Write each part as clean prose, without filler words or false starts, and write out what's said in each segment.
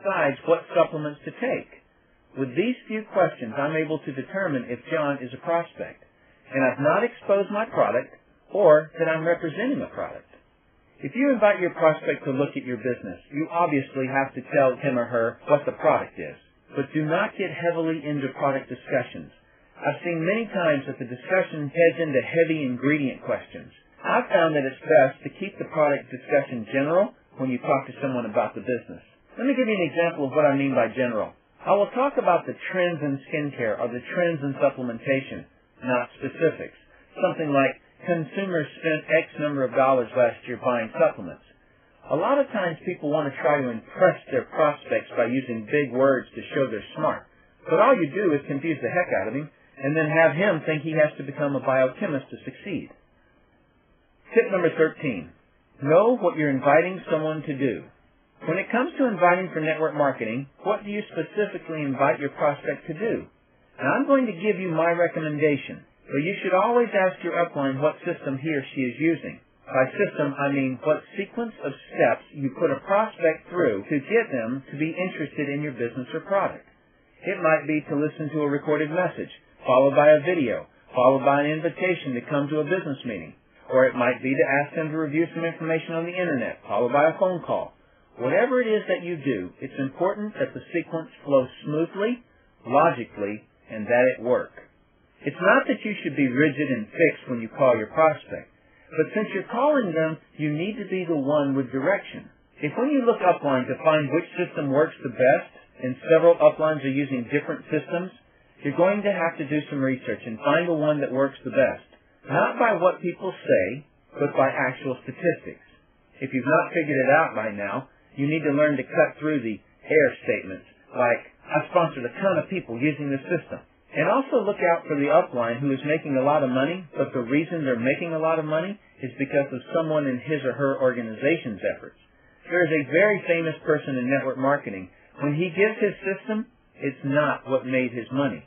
decides what supplements to take. With these few questions, I'm able to determine if John is a prospect, and I've not exposed my product or that I'm representing a product. If you invite your prospect to look at your business, you obviously have to tell him or her what the product is, but do not get heavily into product discussions. I've seen many times that the discussion heads into heavy ingredient questions. I've found that it's best to keep the product discussion general when you talk to someone about the business. Let me give you an example of what I mean by general. I will talk about the trends in skincare or the trends in supplementation, not specifics. Something like, consumers spent X number of dollars last year buying supplements. A lot of times people want to try to impress their prospects by using big words to show they're smart. But all you do is confuse the heck out of him and then have him think he has to become a biochemist to succeed. Tip number 13. Know what you're inviting someone to do. When it comes to inviting for network marketing, what do you specifically invite your prospect to do? Now, I'm going to give you my recommendation, but you should always ask your upline what system he or she is using. By system, I mean what sequence of steps you put a prospect through to get them to be interested in your business or product. It might be to listen to a recorded message, followed by a video, followed by an invitation to come to a business meeting. Or it might be to ask them to review some information on the internet, followed by a phone call. Whatever it is that you do, it's important that the sequence flows smoothly, logically, and that it work. It's not that you should be rigid and fixed when you call your prospect, but since you're calling them, you need to be the one with direction. If when you look upline to find which system works the best, and several uplines are using different systems, you're going to have to do some research and find the one that works the best. Not by what people say, but by actual statistics. If you've not figured it out by now, you need to learn to cut through the air statements, like, I sponsored a ton of people using this system. And also look out for the upline who is making a lot of money, but the reason they're making a lot of money is because of someone in his or her organization's efforts. There is a very famous person in network marketing. When he gives his system, it's not what made his money.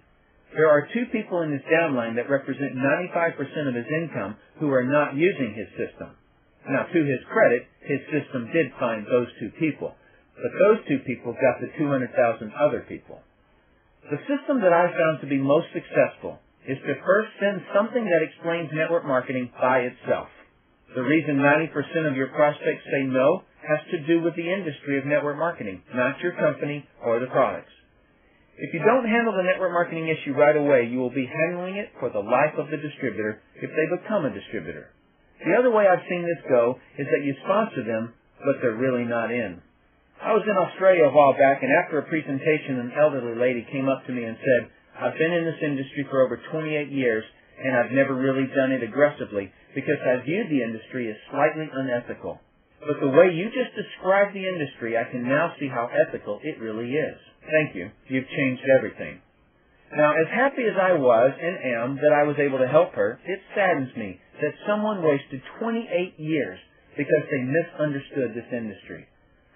There are two people in his downline that represent 95% of his income who are not using his system. Now, to his credit, his system did find those two people, but those two people got the 200,000 other people. The system that I found to be most successful is to first send something that explains network marketing by itself. The reason 90% of your prospects say no has to do with the industry of network marketing, not your company or the products. If you don't handle the network marketing issue right away, you will be handling it for the life of the distributor if they become a distributor. The other way I've seen this go is that you sponsor them, but they're really not in. I was in Australia a while back, and after a presentation, an elderly lady came up to me and said, I've been in this industry for over 28 years, and I've never really done it aggressively because I view the industry as slightly unethical. But the way you just described the industry, I can now see how ethical it really is. Thank you. You've changed everything. Now, as happy as I was and am that I was able to help her, it saddens me that someone wasted 28 years because they misunderstood this industry.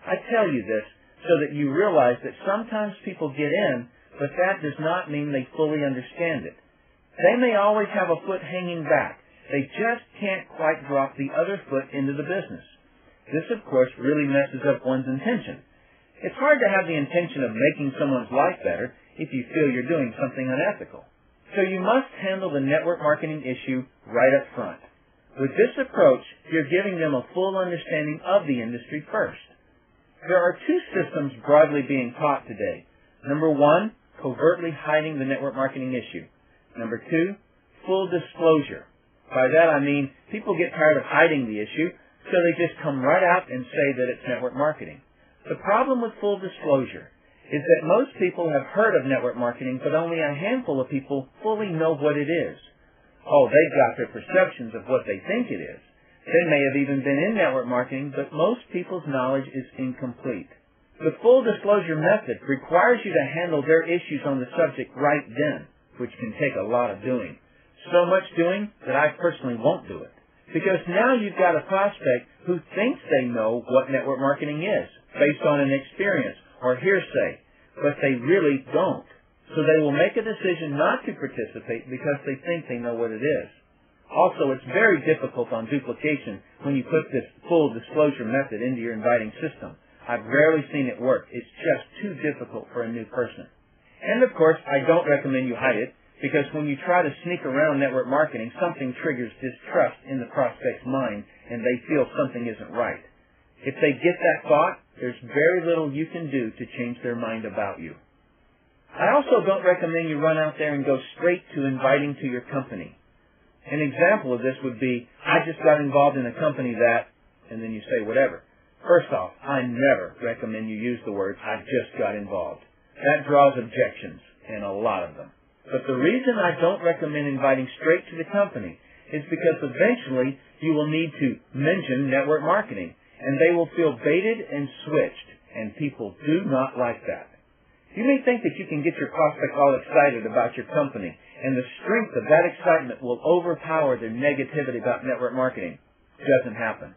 I tell you this so that you realize that sometimes people get in, but that does not mean they fully understand it. They may always have a foot hanging back. They just can't quite drop the other foot into the business. This, of course, really messes up one's intention. It's hard to have the intention of making someone's life better if you feel you're doing something unethical. So you must handle the network marketing issue right up front. With this approach, you're giving them a full understanding of the industry first. There are two systems broadly being taught today. Number one, covertly hiding the network marketing issue. Number two, full disclosure. By that I mean people get tired of hiding the issue, so they just come right out and say that it's network marketing. The problem with full disclosure is that most people have heard of network marketing, but only a handful of people fully know what it is. Oh, they've got their perceptions of what they think it is. They may have even been in network marketing, but most people's knowledge is incomplete. The full disclosure method requires you to handle their issues on the subject right then, which can take a lot of doing. So much doing that I personally won't do it. Because now you've got a prospect who thinks they know what network marketing is, based on an experience or hearsay, but they really don't. So they will make a decision not to participate because they think they know what it is. Also, it's very difficult on duplication when you put this full disclosure method into your inviting system. I've rarely seen it work. It's just too difficult for a new person. And of course, I don't recommend you hide it, because when you try to sneak around network marketing, something triggers distrust in the prospect's mind, and they feel something isn't right. If they get that thought, there's very little you can do to change their mind about you. I also don't recommend you run out there and go straight to inviting to your company. An example of this would be, I just got involved in a company that, and then you say whatever. First off, I never recommend you use the words, I just got involved. That draws objections, and a lot of them. But the reason I don't recommend inviting straight to the company is because eventually you will need to mention network marketing, and they will feel baited and switched, and people do not like that. You may think that you can get your prospect all excited about your company, and the strength of that excitement will overpower their negativity about network marketing. It doesn't happen.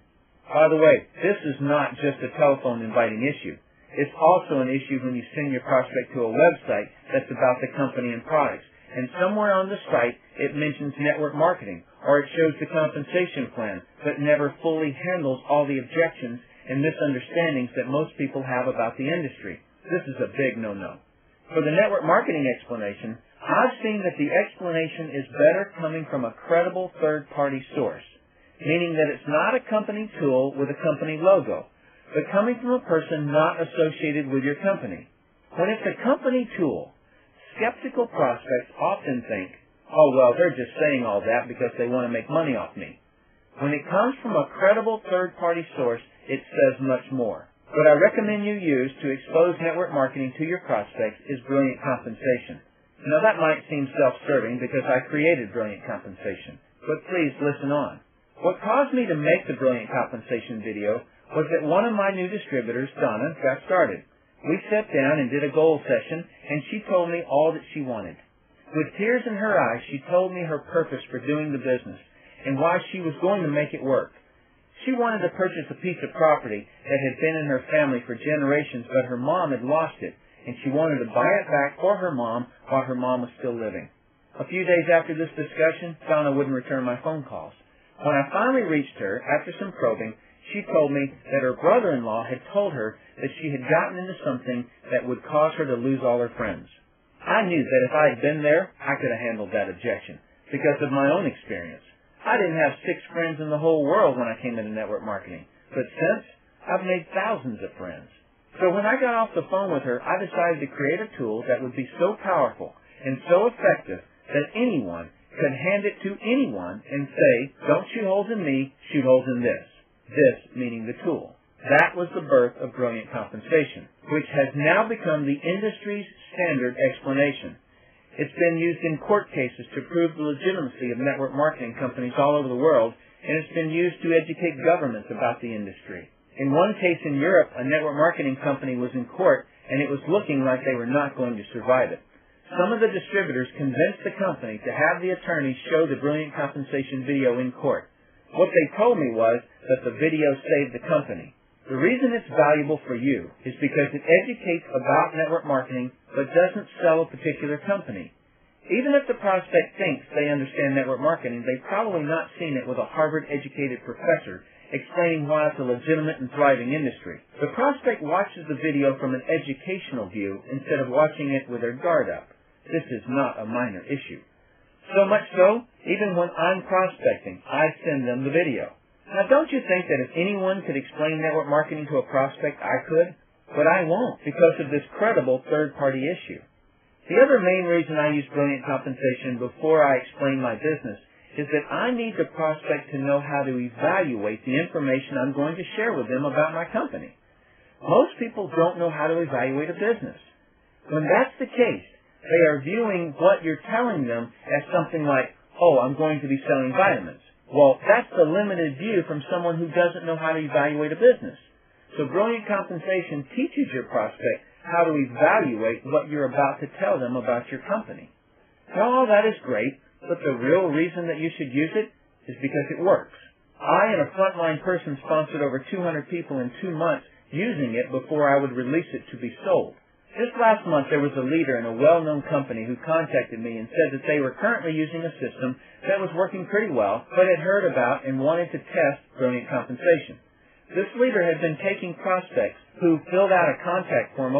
By the way, this is not just a telephone inviting issue. It's also an issue when you send your prospect to a website that's about the company and products, and somewhere on the site it mentions network marketing, or it shows the compensation plan, but never fully handles all the objections and misunderstandings that most people have about the industry. This is a big no-no. For the network marketing explanation, I've seen that the explanation is better coming from a credible third-party source, meaning that it's not a company tool with a company logo, but coming from a person not associated with your company. When it's a company tool, skeptical prospects often think, oh, well, they're just saying all that because they want to make money off me. When it comes from a credible third-party source, it says much more. What I recommend you use to expose network marketing to your prospects is Brilliant Compensation. Now, that might seem self-serving because I created Brilliant Compensation, but please listen on. What caused me to make the Brilliant Compensation video was that one of my new distributors, Donna, got started. We sat down and did a goal session, and she told me all that she wanted. With tears in her eyes, she told me her purpose for doing the business and why she was going to make it work. She wanted to purchase a piece of property that had been in her family for generations, but her mom had lost it, and she wanted to buy it back for her mom while her mom was still living. A few days after this discussion, Donna wouldn't return my phone calls. When I finally reached her, after some probing, she told me that her brother-in-law had told her that she had gotten into something that would cause her to lose all her friends. I knew that if I had been there, I could have handled that objection because of my own experience. I didn't have 6 friends in the whole world when I came into network marketing, but since, I've made thousands of friends. So when I got off the phone with her, I decided to create a tool that would be so powerful and so effective that anyone could hand it to anyone and say, don't shoot holes in me, shoot holes in this. This meaning the tool. That was the birth of Brilliant Compensation, which has now become the industry's standard explanation. It's been used in court cases to prove the legitimacy of network marketing companies all over the world, and it's been used to educate governments about the industry. In one case in Europe, a network marketing company was in court, and it was looking like they were not going to survive it. Some of the distributors convinced the company to have the attorneys show the Brilliant Compensation video in court. What they told me was that the video saved the company. The reason it's valuable for you is because it educates about network marketing but doesn't sell a particular company. Even if the prospect thinks they understand network marketing, they've probably not seen it with a Harvard-educated professor explaining why it's a legitimate and thriving industry. The prospect watches the video from an educational view instead of watching it with their guard up. This is not a minor issue. So much so, even when I'm prospecting, I send them the video. Now, don't you think that if anyone could explain network marketing to a prospect, I could? But I won't because of this credible third-party issue. The other main reason I use Brilliant Compensation before I explain my business is that I need the prospect to know how to evaluate the information I'm going to share with them about my company. Most people don't know how to evaluate a business. When that's the case, they are viewing what you're telling them as something like, oh, I'm going to be selling vitamins. Well, that's the limited view from someone who doesn't know how to evaluate a business. So Brilliant Compensation teaches your prospect how to evaluate what you're about to tell them about your company. Now, all that is great, but the real reason that you should use it is because it works. I and a frontline person sponsored over 200 people in 2 months using it before I would release it to be sold. Just last month, there was a leader in a well-known company who contacted me and said that they were currently using a system that was working pretty well, but had heard about and wanted to test Brilliant Compensation. This leader had been taking prospects who filled out a contact form